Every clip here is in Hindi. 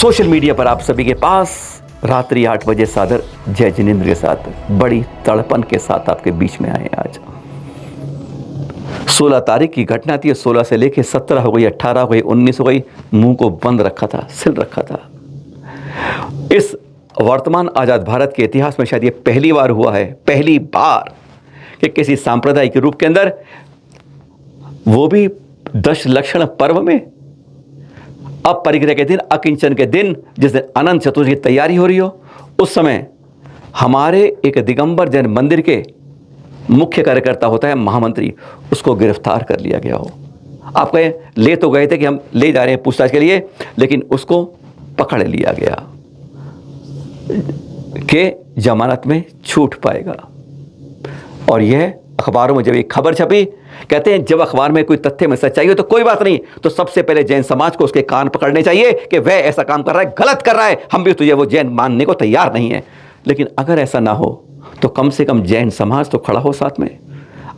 सोशल मीडिया पर आप सभी के पास रात्रि 8 बजे सादर जय जिनेंद्र के साथ बड़ी तड़पन के साथ आपके बीच में आए आज। 16 तारीख की घटना थी। 16 से लेके 17 हो गई, 18 हो गई, 19 हो गई, मुंह को बंद रखा था, सिल रखा था। इस वर्तमान आजाद भारत के इतिहास में शायद ये पहली बार हुआ है, पहली बार कि किसी सांप्रदायिक रूप के अंदर, वो भी दशलक्षण पर्व में, अपरिग्रह के दिन, अकिंचन के दिन, जिस दिन अनंत चतुर्दशी की तैयारी हो रही हो, उस समय हमारे एक दिगंबर जैन मंदिर के मुख्य कार्यकर्ता होता है महामंत्री, उसको गिरफ्तार कर लिया गया हो। आप कहें ले तो गए थे कि हम ले जा रहे हैं पूछताछ के लिए, लेकिन उसको पकड़ लिया गया कि जमानत में छूट पाएगा। और यह अखबारों में जब एक खबर छपी, कहते हैं जब अखबार में कोई तथ्य में सच्चाई हो तो कोई बात नहीं, तो सबसे पहले जैन समाज को उसके कान पकड़ने चाहिए कि वह ऐसा काम कर रहा है, गलत कर रहा है, हम भी तुझे वो जैन मानने को तैयार नहीं है। लेकिन अगर ऐसा ना हो तो कम से कम जैन समाज तो खड़ा हो साथ में।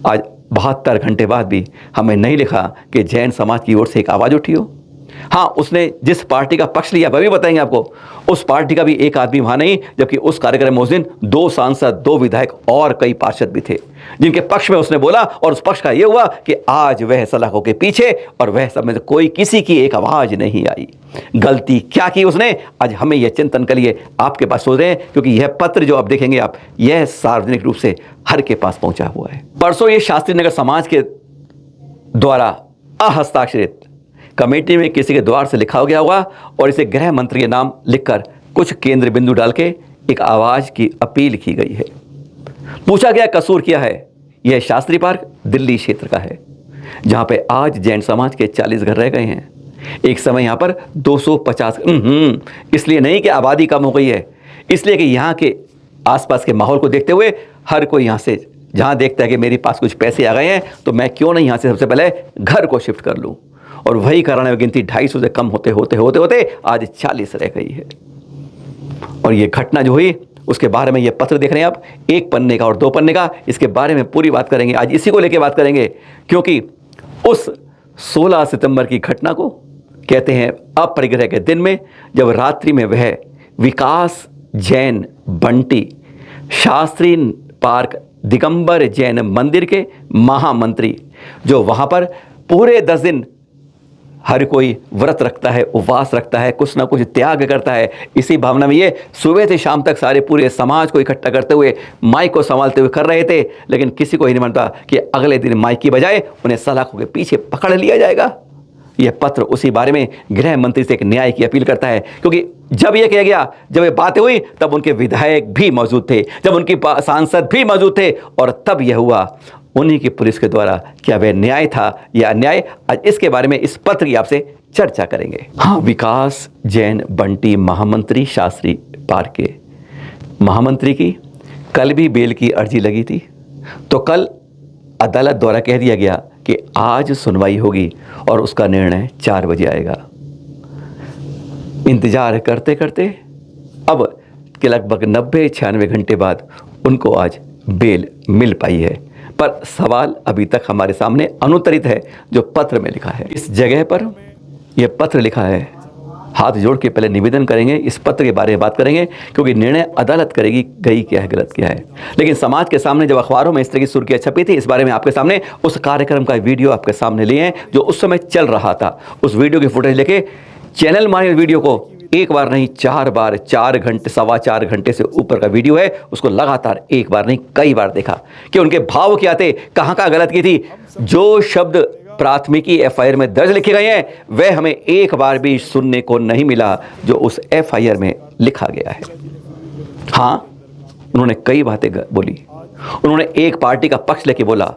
आज 72 घंटे बाद भी हमें नहीं लिखा कि जैन समाज की ओर से एक आवाज़ उठी हो। हाँ, उसने जिस पार्टी का पक्ष लिया वह भी बताएंगे आपको, उस पार्टी का भी एक आदमी वहाँ नहीं, जबकि उस कार्यक्रम में उस दिन 2 सांसद, 2 विधायक और कई पार्षद भी थे जिनके पक्ष में उसने बोला। और उस पक्ष का यह हुआ कि आज वह सलाखों के पीछे, और वह सब में से कोई किसी की एक आवाज़ नहीं आई। गलती क्या की उसने, आज हमें यह चिंतन के लिए आपके पास सोच रहे हैं, क्योंकि यह पत्र जो आप देखेंगे आप, यह सार्वजनिक रूप से हर के पास पहुंचा हुआ है। परसों ये शास्त्री नगर समाज के द्वारा अहस्ताक्षरित कमेटी में किसी के द्वार से लिखा गया होगा, और इसे गृह मंत्री के नाम लिखकर कुछ केंद्र बिंदु डाल के एक आवाज़ की अपील की गई है। पूछा गया कसूर क्या है। यह शास्त्री पार्क दिल्ली क्षेत्र का है, जहाँ पे आज जैन समाज के 40 घर रह गए हैं। एक समय यहाँ पर 250, इसलिए नहीं कि आबादी कम हो गई है, इसलिए कि यहाँ के आसपास के माहौल को देखते हुए हर कोई यहाँ से जहाँ देखता है कि मेरे पास कुछ पैसे आ गए हैं, तो मैं क्यों नहीं यहाँ से सबसे पहले घर को शिफ्ट कर लूँ। और वही कारण है गिनती 250 से कम होते होते आज 40 रह गई है। और ये घटना जो हुई उसके बारे में ये पत्र देख रहे हैं आप, 1 पन्ने का और 2 पन्ने का, इसके बारे में पूरी बात करेंगे आज, इसी को लेके बात करेंगे, क्योंकि उस 16 सितंबर की घटना को कहते हैं अपरिग्रह के दिन में, जब रात्रि में वह विकास जैन बंटी शास्त्री पार्क दिगंबर जैन मंदिर के महामंत्री, जो वहाँ पर पूरे 10 दिन हर कोई व्रत रखता है, उपवास रखता है, कुछ ना कुछ त्याग करता है, इसी भावना में ये सुबह से शाम तक सारे पूरे समाज को इकट्ठा करते हुए माइक को संभालते हुए कर रहे थे। लेकिन किसी को ही नहीं मानता कि अगले दिन माइक की बजाय उन्हें सलाखों के पीछे पकड़ लिया जाएगा। यह पत्र उसी बारे में गृह मंत्री से एक न्याय की अपील करता है, क्योंकि जब यह किया गया, जब ये बातें हुई, तब उनके विधायक भी मौजूद थे, जब उनकी सांसद भी मौजूद थे, और तब यह हुआ उन्हीं की पुलिस के द्वारा। क्या वह न्याय था या अन्याय, आज इसके बारे में इस पत्र की आपसे चर्चा करेंगे। हाँ, विकास जैन बंटी महामंत्री शास्त्री पार्क के महामंत्री की कल भी बेल की अर्जी लगी थी, तो कल अदालत द्वारा कह दिया गया कि आज सुनवाई होगी और उसका निर्णय 4 बजे आएगा। इंतजार करते करते अब के लगभग 90-96 घंटे बाद उनको आज बेल मिल पाई है। पर सवाल अभी तक हमारे सामने अनुत्तरित है, जो पत्र में लिखा है। इस जगह पर यह पत्र लिखा है, हाथ जोड़ के पहले निवेदन करेंगे, इस पत्र के बारे में बात करेंगे, क्योंकि निर्णय अदालत करेगी गई क्या है, गलत क्या है। लेकिन समाज के सामने जब अखबारों में इस तरह की सुर्खियां छपी थी, इस बारे में आपके सामने उस कार्यक्रम का वीडियो आपके सामने लिए हैं जो उस समय चल रहा था। उस वीडियो की फुटेज लेके चैनल माने वीडियो को एक बार नहीं 4 बार, 4 घंटे, 4.25 घंटे से ऊपर का वीडियो है, उसको लगातार एक बार नहीं कई बार देखा कि उनके भाव क्या थे, कहाँ कहाँ गलत की थी। जो शब्द प्राथमिकी FIR में दर्ज लिखे गए हैं वह हमें एक बार भी सुनने को नहीं मिला जो उस FIR में लिखा गया है। हाँ, उन्होंने कई बातें बोली। उन्होंने एक पार्टी का पक्ष लेके बोला,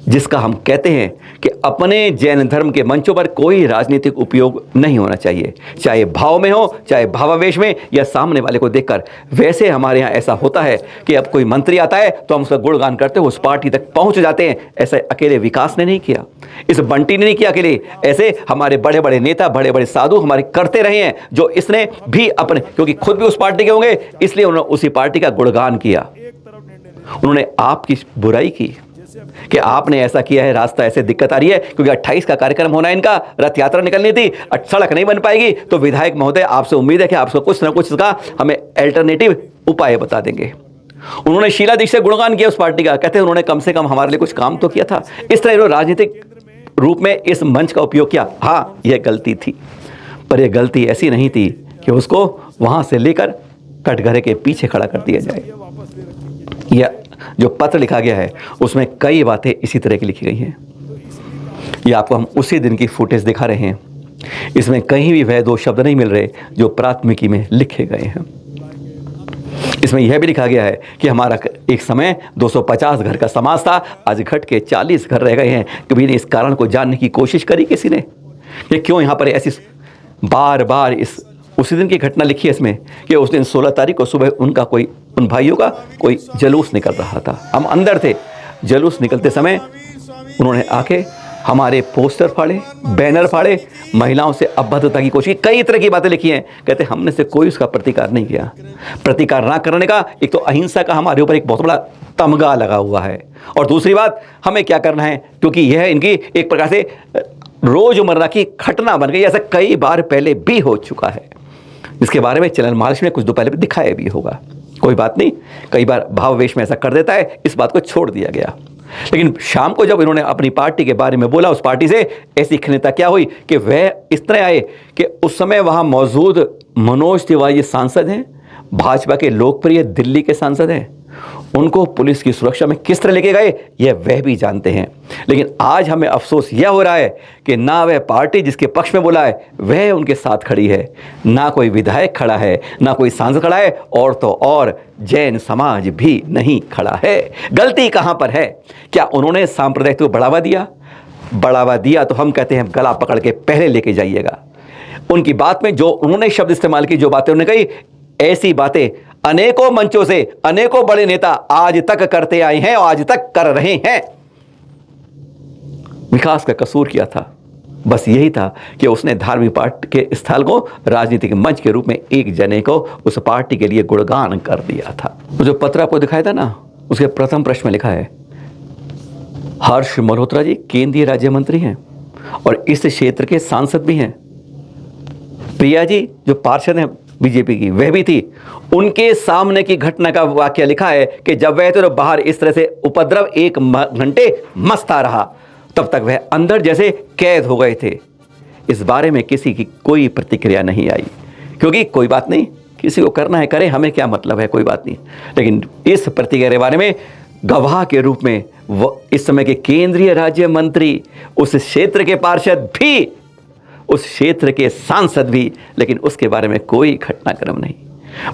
जिसका हम कहते हैं कि अपने जैन धर्म के मंचों पर कोई राजनीतिक उपयोग नहीं होना चाहिए, चाहे भाव में हो, चाहे भावावेश में, या सामने वाले को देखकर। वैसे हमारे यहाँ ऐसा होता है कि अब कोई मंत्री आता है तो हम उसका गुणगान करते हुए उस पार्टी तक पहुँच जाते हैं। ऐसा अकेले विकास ने नहीं किया, इस बंटी ने नहीं किया अकेले, ऐसे हमारे बड़े बड़े नेता, बड़े बड़े साधु हमारे करते रहे हैं, जो इसने भी अपने, क्योंकि खुद भी उस पार्टी के होंगे, इसलिए उन्होंने उसी पार्टी का गुणगान किया। उन्होंने आपकी बुराई की, कि आपने ऐसा किया है, रास्ता ऐसे दिक्कत आ रही है क्योंकि 28 का कार्यक्रम होना है, इनका रथ यात्रा निकलनी थी, सड़क नहीं बन पाएगी, तो विधायक महोदय आपसे उम्मीद है कि आपको कुछ ना कुछ इसका हमें अल्टरनेटिव उपाय बता देंगे। उन्होंने शीला दीक्षित से गुणगान किया उस पार्टी का, कहते हैं उन्होंने कम से कम हमारे लिए कुछ काम तो किया था। इस तरह इन्होंने राजनीतिक रूप में इस मंच का उपयोग किया। हाँ, यह गलती थी, पर यह गलती ऐसी नहीं थी कि उसको वहां से लेकर कटघरे के पीछे खड़ा कर दिया जाए। यह जो पत्र लिखा गया है उसमें कई बातें इसी तरह की लिखी गई हैं। ये आपको हम उसी दिन की फुटेज दिखा रहे हैं। इसमें कहीं भी वह दो शब्द नहीं मिल रहे जो प्राथमिकी में लिखे गए हैं। इसमें यह भी लिखा गया है कि हमारा एक समय 250 घर का समाज था, आज घट के 40 घर रह गए हैं। कभी ने इस कारण को जानने की कोशिश करी किसी ने कि क्यों यहाँ पर ऐसी बार बार इस उसी दिन की घटना लिखी है इसमें कि उस दिन 16 तारीख को सुबह उन भाइयों का कोई जलूस निकल रहा था। हम अंदर थे, जलूस निकलते समय उन्होंने आके हमारे पोस्टर फाड़े, बैनर फाड़े, महिलाओं से अभद्रता की कोशिश, कई तरह की बातें लिखी हैं। कहते हमने से कोई उसका प्रतिकार नहीं किया। प्रतिकार ना करने का एक तो अहिंसा का हमारे ऊपर एक बहुत बड़ा तमगा लगा हुआ है, और दूसरी बात हमें क्या करना है, क्योंकि यह इनकी एक प्रकार से रोजमर्रा की घटना बन गई। ऐसा कई बार पहले भी हो चुका है, इसके बारे में चलन महाराष्ट्र में कुछ दो पहले भी दिखाया भी होगा। कोई बात नहीं, कई बार भाववेश में ऐसा कर देता है, इस बात को छोड़ दिया गया। लेकिन शाम को जब इन्होंने अपनी पार्टी के बारे में बोला, उस पार्टी से ऐसी खिन्नता क्या हुई कि वह इस तरह आए कि उस समय वहां मौजूद मनोज तिवारी सांसद हैं, भाजपा के लोकप्रिय दिल्ली के सांसद हैं, उनको पुलिस की सुरक्षा में किस तरह लेके गए यह वह भी जानते हैं। लेकिन आज हमें अफसोस यह हो रहा है कि ना वह पार्टी जिसके पक्ष में बोला है वह उनके साथ खड़ी है, ना कोई विधायक खड़ा है, ना कोई सांसद खड़ा है, और तो और जैन समाज भी नहीं खड़ा है। गलती कहां पर है? क्या उन्होंने सांप्रदायिकता को बढ़ावा दिया? बढ़ावा दिया तो हम कहते हैं गला पकड़ के पहले लेके जाइएगा। उनकी बात में जो उन्होंने शब्द इस्तेमाल की, जो बातें उन्होंने कही, ऐसी बातें अनेकों मंचों से अनेकों बड़े नेता आज तक करते आए हैं और आज तक कर रहे हैं। विकास का कसूर किया था, बस यही था कि उसने धार्मिक पार्टी के स्थल को राजनीतिक मंच के रूप में एक जने को उस पार्टी के लिए गुणगान कर दिया था। जो पत्र आपको दिखाया था ना, उसके प्रथम प्रश्न में लिखा है, हर्ष मल्होत्रा जी केंद्रीय राज्य मंत्री हैं और इस क्षेत्र के सांसद भी हैं। प्रिया जी जो पार्षद हैं बीजेपी की, वह भी थी। उनके सामने की घटना का वाकया लिखा है कि जब वह तो बाहर इस तरह से उपद्रव 1 घंटे मस्ता रहा, तब तक वह अंदर जैसे कैद हो गए थे। इस बारे में किसी की कोई प्रतिक्रिया नहीं आई, क्योंकि कोई बात नहीं, किसी को करना है करे, हमें क्या मतलब है, कोई बात नहीं। लेकिन इस प्रतिक्रिया के बारे में गवाह के रूप में इस समय के केंद्रीय राज्य मंत्री, उस क्षेत्र के पार्षद भी, उस क्षेत्र के सांसद भी, लेकिन उसके बारे में कोई घटनाक्रम नहीं।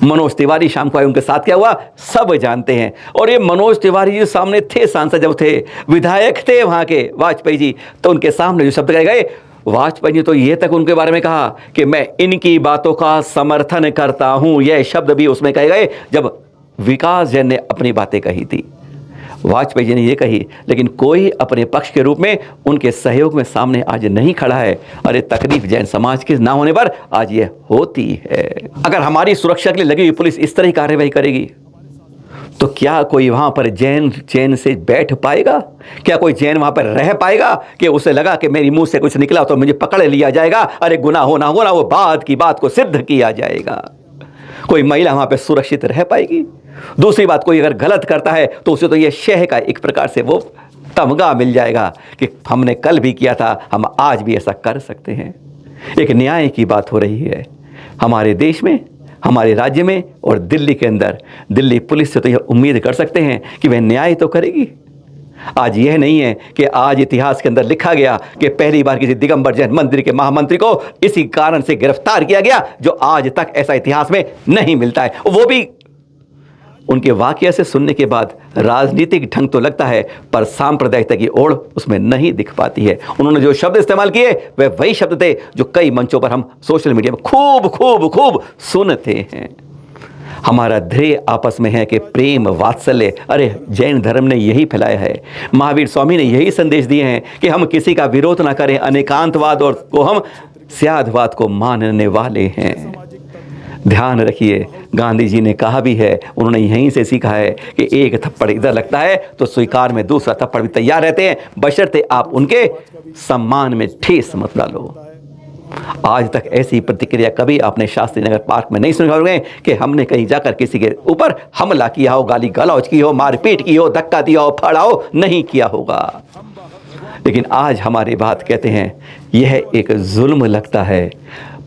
मनोज तिवारी शाम को आए, उनके साथ क्या हुआ सब जानते हैं। और ये मनोज तिवारी जी सामने थे, सांसद जब थे, विधायक थे वहां के वाजपेयी जी, तो उनके सामने जो शब्द कहे गए, वाजपेयी जी तो ये तक उनके बारे में कहा कि मैं इनकी बातों का समर्थन करता हूं। यह शब्द भी उसमें कहे गए जब विकास जैन ने अपनी बातें कही थी। वाजपेयी जी ने ये कही, लेकिन कोई अपने पक्ष के रूप में उनके सहयोग में सामने आज नहीं खड़ा है। अरे तकलीफ जैन समाज के ना होने पर आज ये होती है। अगर हमारी सुरक्षा के लिए लगी हुई पुलिस इस तरह की कार्रवाई करेगी तो क्या कोई वहां पर जैन चैन से बैठ पाएगा? क्या कोई जैन वहां पर रह पाएगा कि उसे लगा कि मेरी मुंह से कुछ निकला तो मुझे पकड़ लिया जाएगा, अरे गुनाह हो ना होना वो बात की बात को सिद्ध किया जाएगा? कोई महिला वहां पर सुरक्षित रह पाएगी? दूसरी बात, कोई अगर गलत करता है तो उसे तो यह शह का एक प्रकार से वो तमगा मिल जाएगा कि हमने कल भी किया था, हम आज भी ऐसा कर सकते हैं। एक न्याय की बात हो रही है हमारे देश में, हमारे राज्य में और दिल्ली के अंदर। दिल्ली पुलिस से तो यह उम्मीद कर सकते हैं कि वह न्याय तो करेगी। आज यह नहीं है कि आज इतिहास के अंदर लिखा गया कि पहली बार किसी दिगंबर जैन मंदिर के महामंत्री को इसी कारण से गिरफ्तार किया गया, जो आज तक ऐसा इतिहास में नहीं मिलता है। वो भी उनके वाकये से सुनने के बाद राजनीतिक ढंग तो लगता है, पर सांप्रदायिकता की ओर उसमें नहीं दिख पाती है। उन्होंने जो शब्द इस्तेमाल किए वे वही शब्द थे जो कई मंचों पर हम सोशल मीडिया में खूब खूब खूब सुनते हैं। हमारा ध्येय आपस में है कि प्रेम वात्सल्य, अरे जैन धर्म ने यही फैलाया है। महावीर स्वामी ने यही संदेश दिए हैं कि हम किसी का विरोध ना करें, अनेकांतवाद और को हम स्यादवाद को मानने वाले हैं। ध्यान रखिए, गांधी जी ने कहा भी है, उन्होंने यहीं से सीखा है कि एक थप्पड़ इधर लगता है तो स्वीकार में दूसरा थप्पड़ भी तैयार रहते हैं, बशर्ते आप उनके सम्मान में ठेस मत डालो। आज तक ऐसी प्रतिक्रिया कभी आपने शास्त्री नगर पार्क में नहीं सुने होंगे कि हमने कहीं जाकर किसी के ऊपर हमला किया हो, गाली गलौज की हो, मारपीट की हो, धक्का दिया हो, फाड़ा हो, नहीं किया होगा। लेकिन आज हमारे बात कहते हैं यह एक जुल्म लगता है,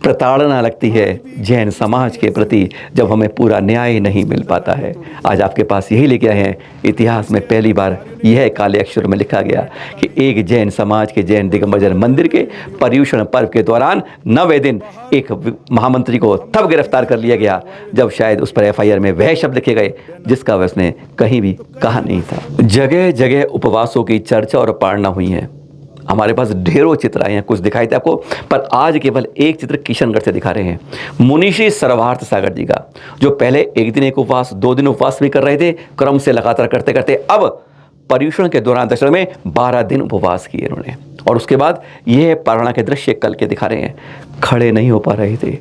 प्रताड़ना लगती है जैन समाज के प्रति जब हमें पूरा न्याय नहीं मिल पाता है। आज आपके पास यही लेके आए हैं, इतिहास में पहली बार यह काले अक्षर में लिखा गया कि एक जैन समाज के जैन दिगंबर जैन मंदिर के पर्युषण पर्व के दौरान 9वें दिन एक महामंत्री को तब गिरफ्तार कर लिया गया जब शायद उस पर FIR में वह शब्द लिखे गए जिसका वह उसने कहीं भी कहा नहीं था। जगह जगह उपवासों की चर्चा और पालना हुई है। हमारे पास ढेरों चित्र आए हैं, कुछ दिखाई थे आपको, पर आज केवल एक चित्र किशनगढ़ से दिखा रहे हैं। मुनीषी सर्वार्थ सागर जी का, जो पहले एक दिन एक उपवास, 2 दिन उपवास भी कर रहे थे, क्रम से लगातार करते करते अब पर्युषण के दौरान दशहरा में 12 दिन उपवास किए उन्होंने। और उसके बाद यह पारणा के दृश्य कल के दिखा रहे हैं। खड़े नहीं हो पा रहे थे,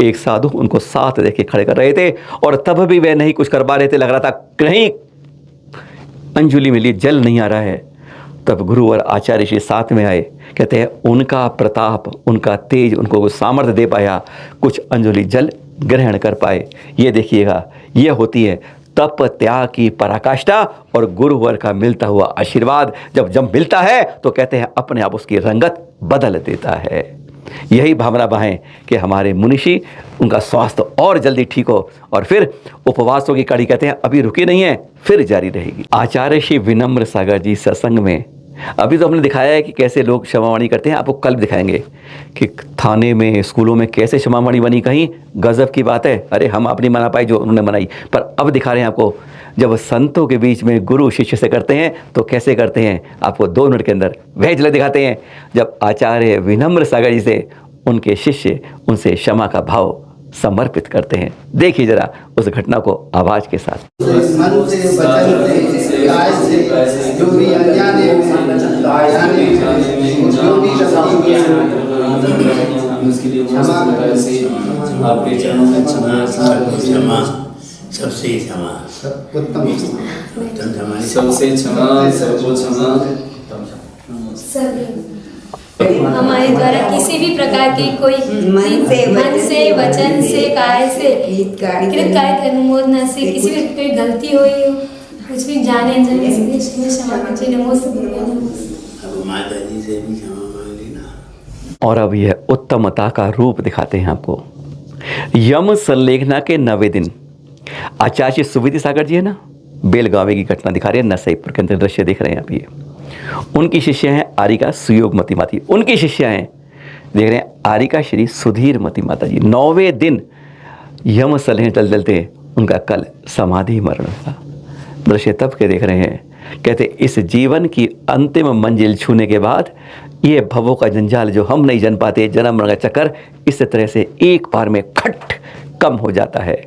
एक साधु उनको साथ देके खड़े कर रहे थे और तब भी वे नहीं कुछ कर पा रहे थे। लग रहा था कहीं अंजुलि में लिए जल नहीं आ रहा है। तब गुरु और आचार्य श्री साथ में आए, कहते हैं उनका प्रताप, उनका तेज उनको सामर्थ्य दे पाया, कुछ अंजुलि जल ग्रहण कर पाए। ये देखिएगा, ये होती है तप त्याग की पराकाष्ठा और गुरुवर का मिलता हुआ आशीर्वाद। जब मिलता है तो कहते हैं अपने आप उसकी रंगत बदल देता है। यही भावना बहाएं कि हमारे मुनिषी, उनका स्वास्थ्य और जल्दी ठीक हो और फिर उपवासों की कड़ी कहते हैं अभी रुकी नहीं है, फिर जारी रहेगी। आचार्य श्री विनम्र सागर जी सत्संग में अभी तो हमने दिखाया है कि कैसे लोग क्षमावाणी करते हैं, आपको कल दिखाएंगे कि थाने में, स्कूलों में कैसे क्षमावाणी बनी। कहीं गजब की बात है, अरे हम अपनी मना पाई जो उन्होंने मनाई। पर अब दिखा रहे हैं आपको जब संतों के बीच में गुरु शिष्य से करते हैं तो कैसे करते हैं। आपको 2 मिनट के अंदर वह झलक दिखाते हैं जब आचार्य विनम्र सागर जी से उनके शिष्य उनसे क्षमा का भाव समर्पित करते हैं। देखिए जरा उस घटना को आवाज के साथ। मन से, वचन से, काय से, जो भी अनजाने में, जाने में, जो भी शक्ति में, उसके लिए आपके चरणों में क्षमा, सबसे क्षमा, उत्तम क्षमा, सबसे क्षमा, सबको क्षमा। हमारे द्वारा किसी भी प्रकार की कोई मन से, वचन से, काय से, कृत कायिक अनुमोदना से किसी भी कोई गलती हुई हो, कुछ भी जाने क्षमा कीजिए। नमो माता जी से भी क्षमा मांग लेना। और अब यह उत्तमता का रूप दिखाते हैं आपको। यम संलेखना के 9वें दिन आचार्य सुविधि सागर जी है ना, बेलगावे की घटना दिखा रहे हैं, नरसईपुर के अंदर दृश्य देख रहे हैं आप। ये उनकी शिष्य हैं आरिका सुयोगमती माता, उनकी शिष्य हैं देख रहे हैं आरिका श्री सुधीरमती माता जी। 9वें दिन यम सलेह चल चलते उनका कल समाधि मरण था। दृश्य तब के देख रहे हैं, कहते इस जीवन की अंतिम मंजिल छूने के बाद ये भवों का जंजाल जो हम नहीं जन पाते, जन्म मरण का चक्कर इस तरह से एक बार में खट कम हो जाता है।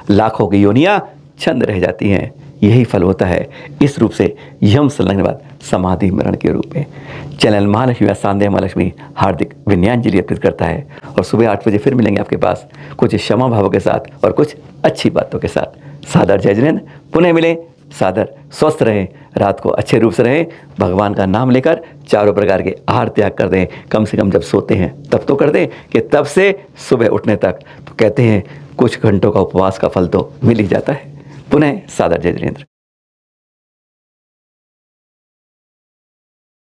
लाखों की योनियां छंद रह जाती हैं। यही फल होता है इस रूप से यम संलग्न के बाद समाधि मरण के रूप में। चैनल महालक्ष्मी या सांदेह महालक्ष्मी हार्दिक विनयांजलि अर्पित करता है और सुबह 8 बजे फिर मिलेंगे आपके पास कुछ क्षमा भाव के साथ और कुछ अच्छी बातों के साथ। सादर जय जिनेंद्र, पुनः मिलें। सादर स्वस्थ रहें, रात को अच्छे रूप से रहें, भगवान का नाम लेकर चारों प्रकार के आहार त्याग कर दें। कम से कम जब सोते हैं तब तो कर दें कि तब से सुबह उठने तक तो कहते हैं कुछ घंटों का उपवास का फल तो मिल ही जाता है। पुनः सादर जय जिनेंद्र।